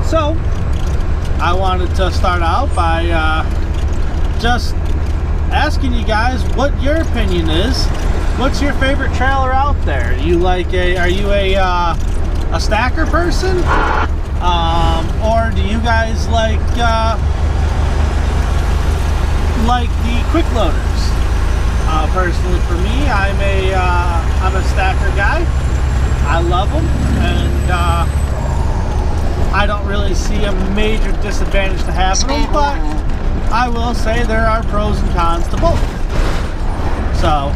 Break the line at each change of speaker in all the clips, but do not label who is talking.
So I wanted to start out by just asking you guys what your opinion is. What's your favorite trailer out there? Are you a stacker person? Or do you guys like the quick loaders? Personally, for me, I'm a stacker guy. I love them, and I don't really see a major disadvantage to having them, but I will say there are pros and cons to both. So,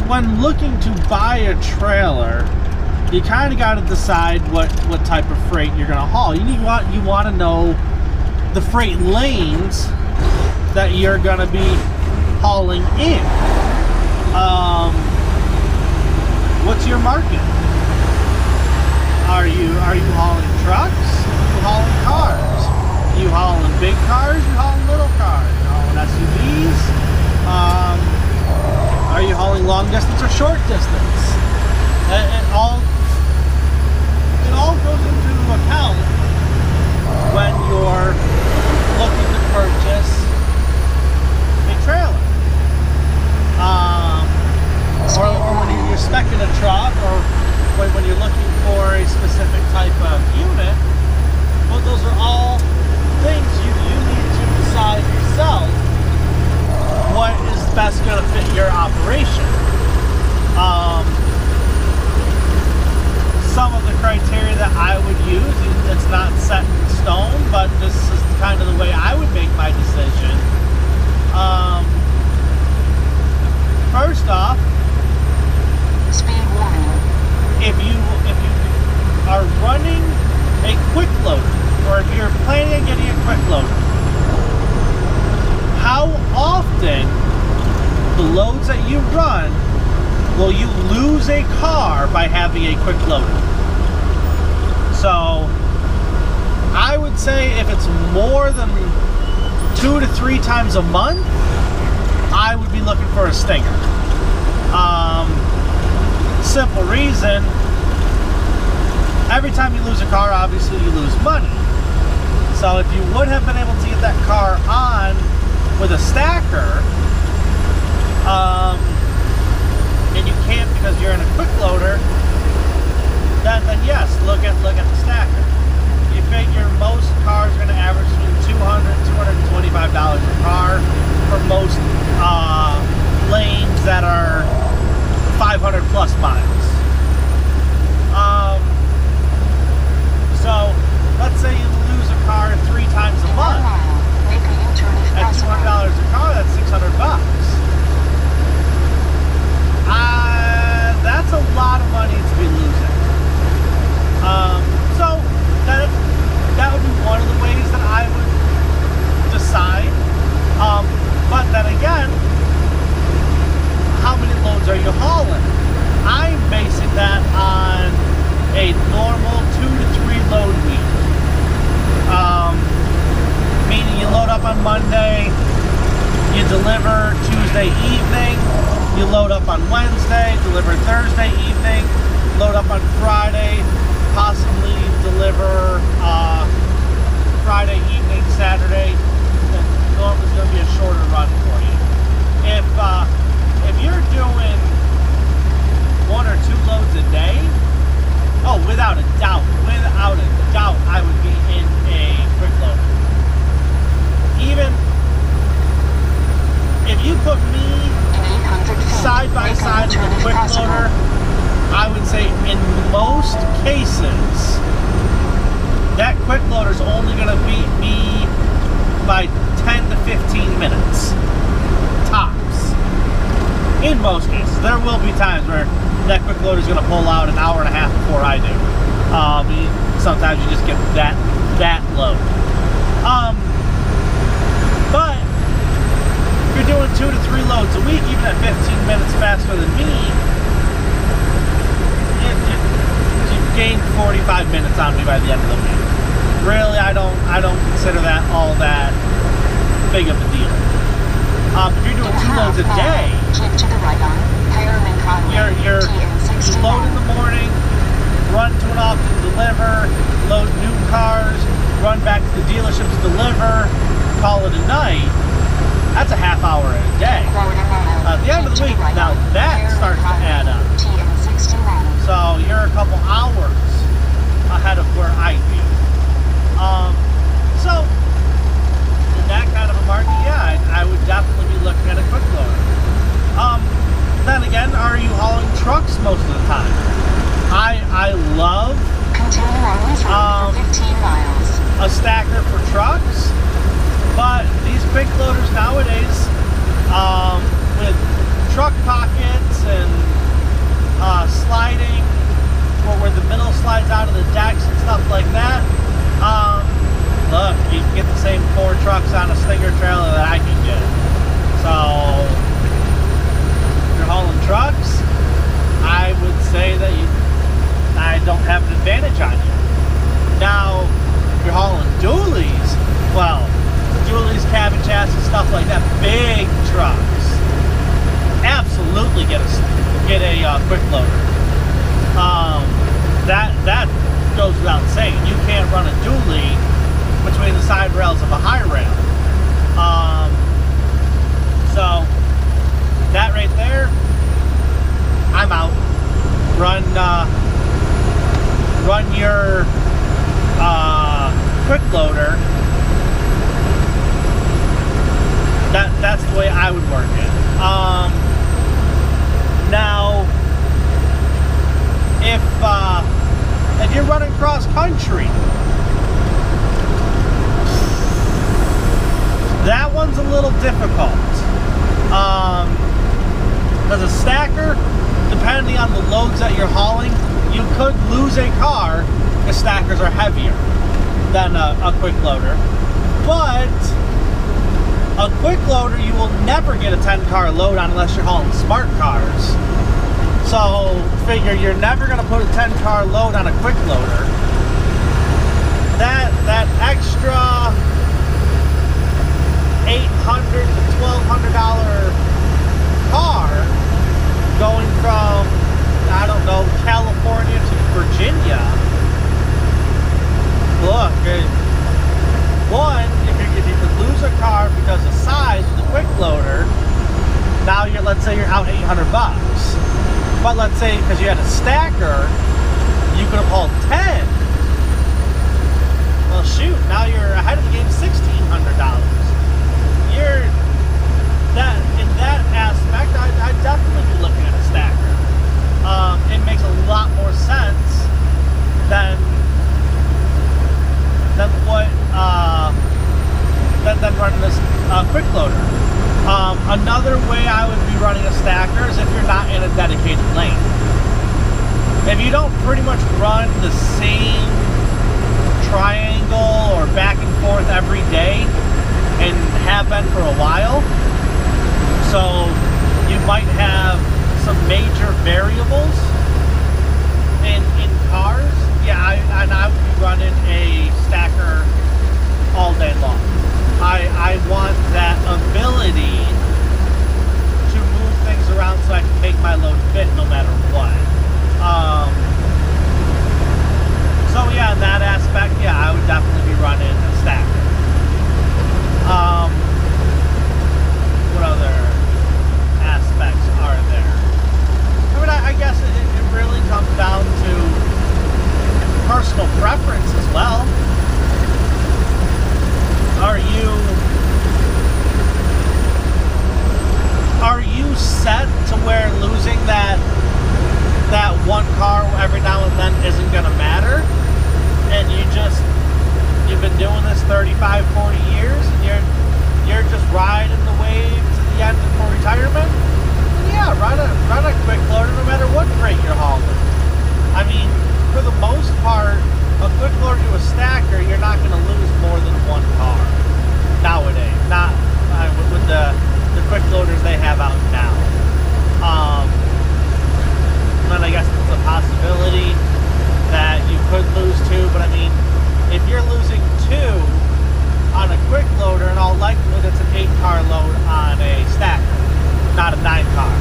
when looking to buy a trailer, you kind of got to decide what type of freight you're going to haul. You want to know the freight lanes that you're going to be hauling in. What's your market? Are you hauling trucks? Are you hauling cars? Are you hauling big cars? Are you hauling little cars? Are you hauling SUVs? Are you hauling long distance or short distance? It all goes into account when you're looking to purchase a trailer. Or when you're speccing a truck, or when you're looking for a specific type of unit. Well, those are all things you need to decide yourself what is best going to fit your operation. Some of the criteria that I would use, it's not set in stone, but this is kind of the way I would make my decision. First off,
speed warning.
If you are running a quick loader, or if you're planning on getting a quick loader, how often the loads that you run will you lose a car by having a quick loader? So I would say if it's more than 2 to 3 times a month, I would be looking for a Stinger. Simple reason, every time you lose a car, obviously you lose money. So if you would have been able to get that car on with a stacker, and you can't because you're in a quick loader, then yes, look at the stacker. You figure most cars are going to average between $200 to $225 a car for most lanes that are 500 plus miles. So let's say you lose a car 3 times a month. At $200 a car, that's $600. That's a lot of money to be losing. So that would be one of the ways that I would decide. But then again, how many loads are you hauling? I'm basing that on a normal 2 to 3 load week. Meaning you load up on Monday, you deliver Tuesday evening, you load up on Wednesday, deliver Thursday evening, load up on Friday, possibly deliver Friday evening, Saturday. Normally it's going to be a shorter run for you. If you're doing 1 or 2 loads a day, oh, without a doubt, I would be in a quick loader. Even if you put me by side with a quick loader, I would say in most cases, that quick loader is only going to beat me by 10 to 15 minutes. Tops. In most cases. There will be times where that quick loader is going to pull out an hour and a half before I do. Sometimes you just get that low. But if you're doing 2 to 3 loads a week, even at 15 minutes faster than me, you gained 45 minutes on me by the end of the week. Really, I don't consider that all that big of a deal. If you're doing 2 loads a day, you load in the morning, run to an office to deliver, load new cars, run back to the dealerships to deliver, call it a night. That's a half hour a day. At the end of the week, now that starts to add up. So you're a couple hours ahead of where I'd be. So in that kind of a market, yeah, I would definitely be looking at a quick loader. Then again, are you hauling trucks most of the time? I love a stacker for trucks, but these quick loaders nowadays, with truck pockets and sliding, where the middle slides out of the decks and stuff like that, look, you can get the same 4 trucks on a Stinger trailer that I can get. So if you're hauling trucks, I would say that I don't have an advantage on you. Now, if you're hauling dualies, well, dualies, cabin chassis, stuff like that, big trucks, absolutely get a quick loader. That goes without saying. You can't run a dually between the side rails of a high rail. So that right there, I'm out. Run your quick loader. That's the way I would work it. Now, if you're running cross country, that one's a little difficult. Because a stacker, depending on the loads that you're hauling, you could lose a car because stackers are heavier than a quick loader. But a quick loader, you will never get a 10-car load on unless you're hauling smart cars. So figure you're never going to put a 10-car load on a quick loader. That extra $800 to $1,200 car going from, I don't know, California to Virginia. Look, one, if you could lose a car because of size with a quick loader, now let's say you're out $800. But let's say because you had a stacker, you could have hauled 10. Well, shoot, now you're ahead of the game $1,600. In that aspect, I'd definitely be looking at a stacker. It makes a lot more sense than running this quick loader. Another way I would be running a stacker is if you're not in a dedicated lane. If you don't pretty much run the same triangle or back and forth every day and have been for a while, so you might have some major variables in cars, yeah, I would be running a stacker all day long. I want that ability to move things around so I can make my load fit no matter what. So yeah, in that aspect, yeah, I would definitely be running a stacker. What other aspects are there? I mean, I guess it really comes down to personal preference as well. Are you isn't gonna matter, and you've been doing this 35, 40 years, and you're just riding the wave to the end for retirement, yeah, run a quick loader no matter what freight you're hauling. I mean, for the most part, a quick loader to a stacker, you're not going to lose more than one car nowadays. Not with the quick loaders they have out now. Then I guess there's a possibility that you could lose two, but I mean, if you're losing two on a quick loader, in all likelihood it's an 8-car load on a stacker, not a 9-car.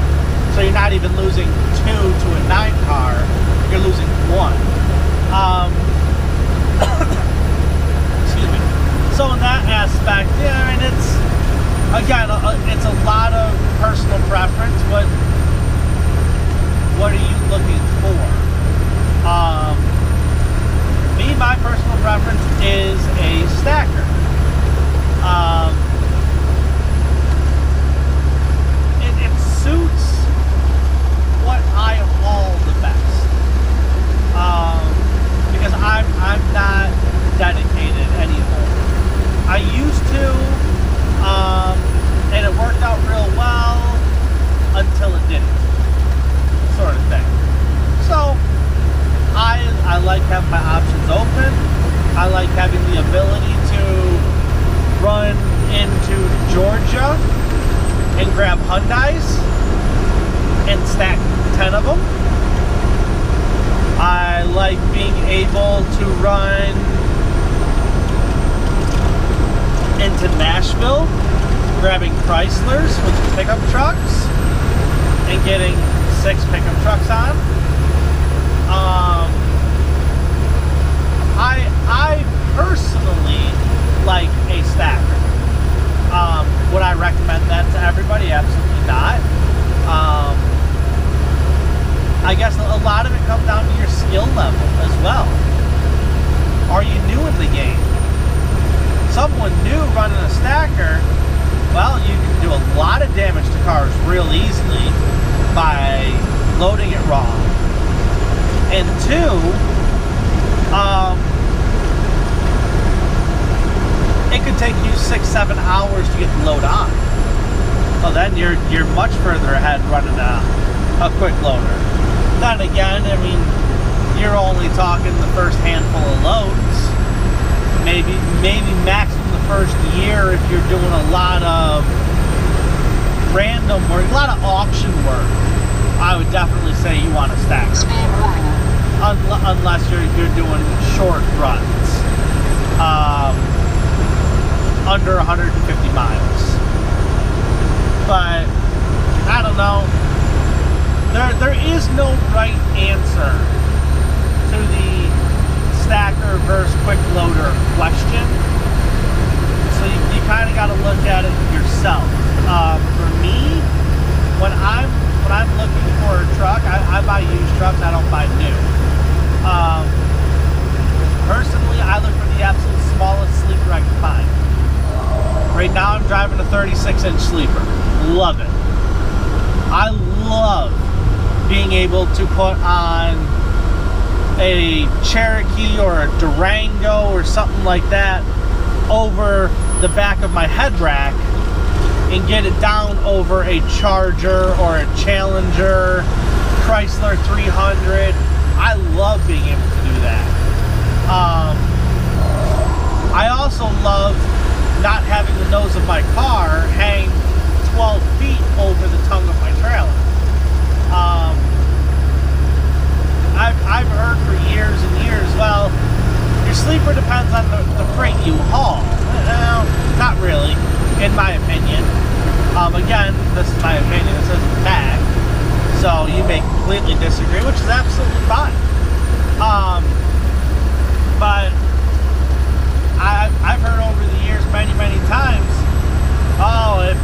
So you're not even losing two to a 9-car, you're losing one. Excuse me. So in that aspect, yeah, I mean, it's a lot of personal preference. What are you looking for? My personal preference is a stacker. It suits what I haul the best. Because I'm not dedicated anymore. I used to, and it worked out real well until it didn't, sort of thing. So I like having my options open. I like having the ability to run into Georgia and grab Hyundais and stack 10 of them. I like being able to run into Nashville, grabbing Chryslers, which is pickup trucks, and getting 6 pickup trucks on. I personally like a stacker. Would I recommend that to everybody? Absolutely not. I guess a lot of it comes down to your skill level as well. Are you new in the game? Someone new running a stacker, well, you can do a lot of damage to cars real easily by loading it wrong. And two, it could take you 6-7 hours to get the load on. So then you're much further ahead running a quick loader. Then again, I mean, you're only talking the first handful of loads. Maybe maximum the first year if you're doing a lot of random work, a lot of auction work. I would definitely say you want to stack.
Speed warning.
Unless you're doing short runs, under 150 miles. But I don't know. There is no right answer to the stacker versus quick loader question. So you kind of got to look at it yourself. For me, when I'm looking for a truck, I buy used trucks. I don't buy new. Personally, I look for the absolute smallest sleeper I can find. Right now, I'm driving a 36-inch sleeper. Love it. I love being able to put on a Cherokee or a Durango or something like that over the back of my head rack and get it down over a Charger or a Challenger, Chrysler 300. I love being able to do that. I also love not having the nose of my car hang 12 feet over the tongue of my trailer. I've heard for years and years, well, your sleeper depends on the freight you haul. Well, not really, in my opinion. Again, this is my opinion, this isn't fact. So you may completely disagree, which is absolutely fine. But I've heard over the years many times, oh, if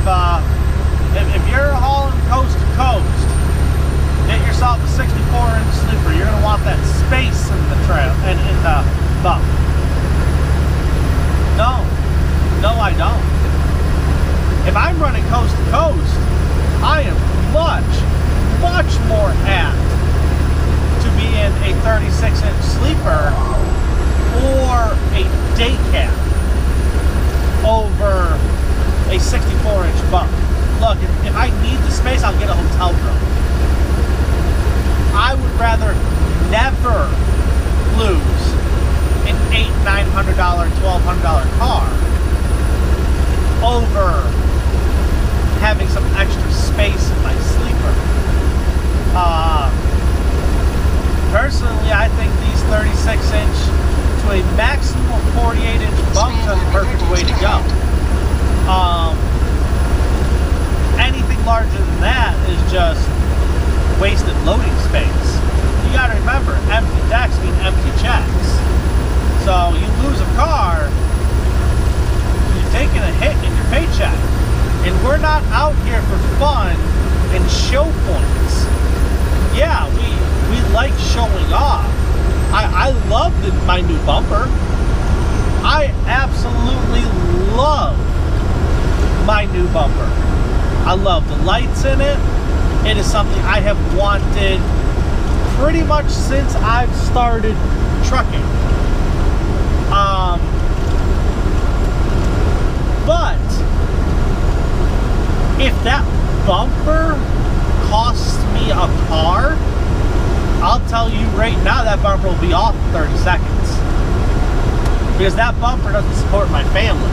you're hauling coast to coast, get yourself a 64-inch sleeper. You're gonna want that space in the trail and in the bump. No, I don't. If I'm running coast to coast, I am much more apt to be in a 36-inch sleeper or a day cab over a 64-inch bunk. Look, if I need the space, I'll get a hotel room. I would rather never lose an $800, $900, $1,200 car over having some extra space in my sleeper. Personally, I think these 36-inch to a maximum 48-inch bunks are the perfect way to go. Anything larger than that is just wasted loading space. You gotta remember, empty decks mean empty checks. So you lose a car, you're taking a hit in your paycheck. And we're not out here for fun and show points. Yeah, we like showing off. I love my new bumper. I absolutely love my new bumper. I love the lights in it. It is something I have wanted pretty much since I've started trucking. But if that bumper costs me a car, I'll tell you right now that bumper will be off in 30 seconds. Because that bumper doesn't support my family.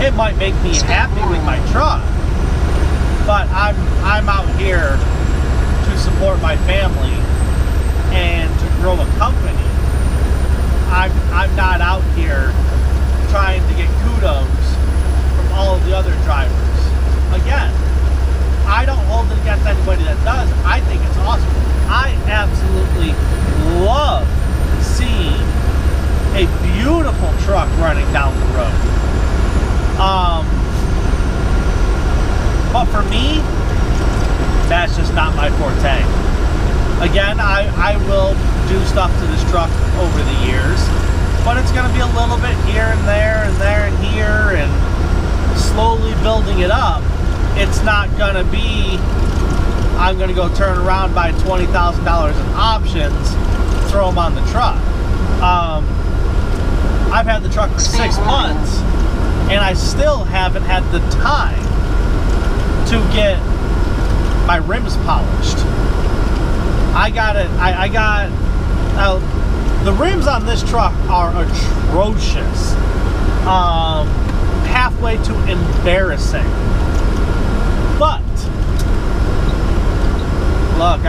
It might make me happy with my truck, but I'm out here to support my family and to grow a company. I'm not out here trying to get kudos from all of the other drivers. Again, I don't hold it against anybody that does. I think it's awesome. I absolutely love seeing a beautiful truck running down the road. But for me, that's just not my forte. Again, I will do stuff to this truck over the years, but it's going to be a little bit here and there and there and here, and slowly building it up. It's not going to be, I'm going to go turn around, buy $20,000 in options, throw them on the truck. I've had the truck for 6 months, and I still haven't had the time to get my rims polished. The rims on this truck are atrocious. Halfway to embarrassing. But look,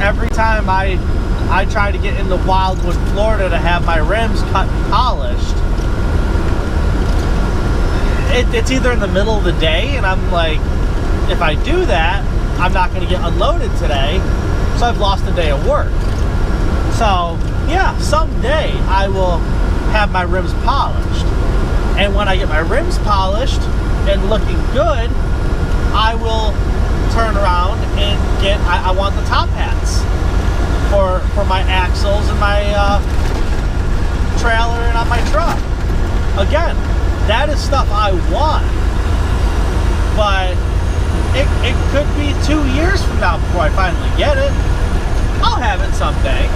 every time I try to get into Wildwood, Florida to have my rims cut and polished, it's either in the middle of the day, and I'm like, if I do that, I'm not going to get unloaded today, so I've lost a day of work. So yeah, someday I will have my rims polished, and when I get my rims polished and looking good, I will turn around and I want the top hats for my axles and my trailer and on my truck. Again, that is stuff I want, but it could be 2 years from now before I finally get it. I'll have it someday,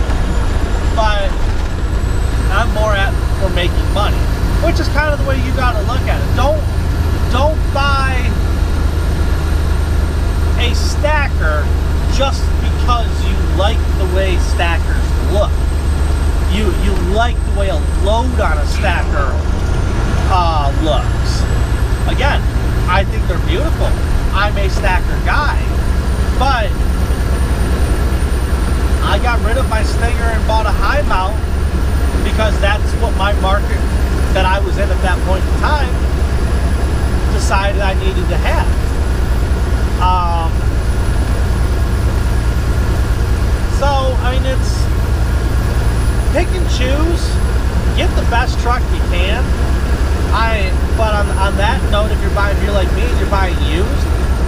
but I'm more for making money, which is kind of the way you got to look at it. Don't buy a stacker just because you like the way stackers look. You like the way a load on a stacker looks. Again, I think they're beautiful. I'm a stacker guy, but I got rid of my Stinger and bought a high mount because that's what my market that I was in at that point in time decided I needed to have. So, I mean, it's pick and choose, get the best truck you can. But on that note, if you're like me and you're buying used,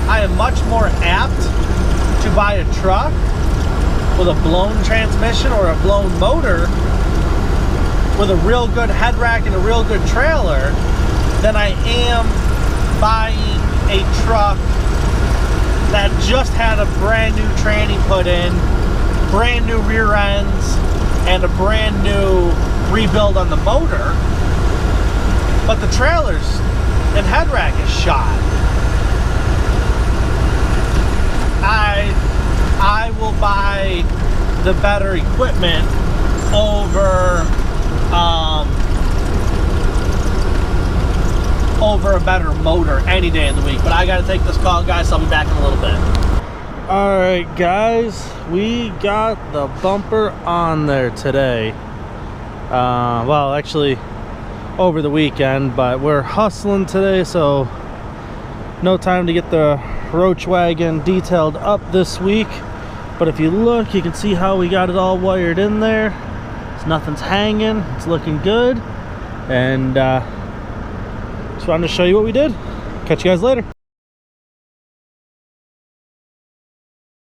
I am much more apt to buy a truck with a blown transmission or a blown motor with a real good head rack and a real good trailer than I am buying a truck that just had a brand new tranny put in, brand new rear ends, and a brand new rebuild on the motor, but the trailers and head rack is shot. I will buy the better equipment over a better motor any day of the week. But I gotta take this call, guys, so I'll be back in a little bit. All right, guys, we got the bumper on there today. Well, actually over the weekend, but we're hustling today, so no time to get the Roach wagon detailed up this week. But if you look, you can see how we got it all wired in there. Nothing's hanging, it's looking good, and just wanted to show you what we did. Catch you guys later.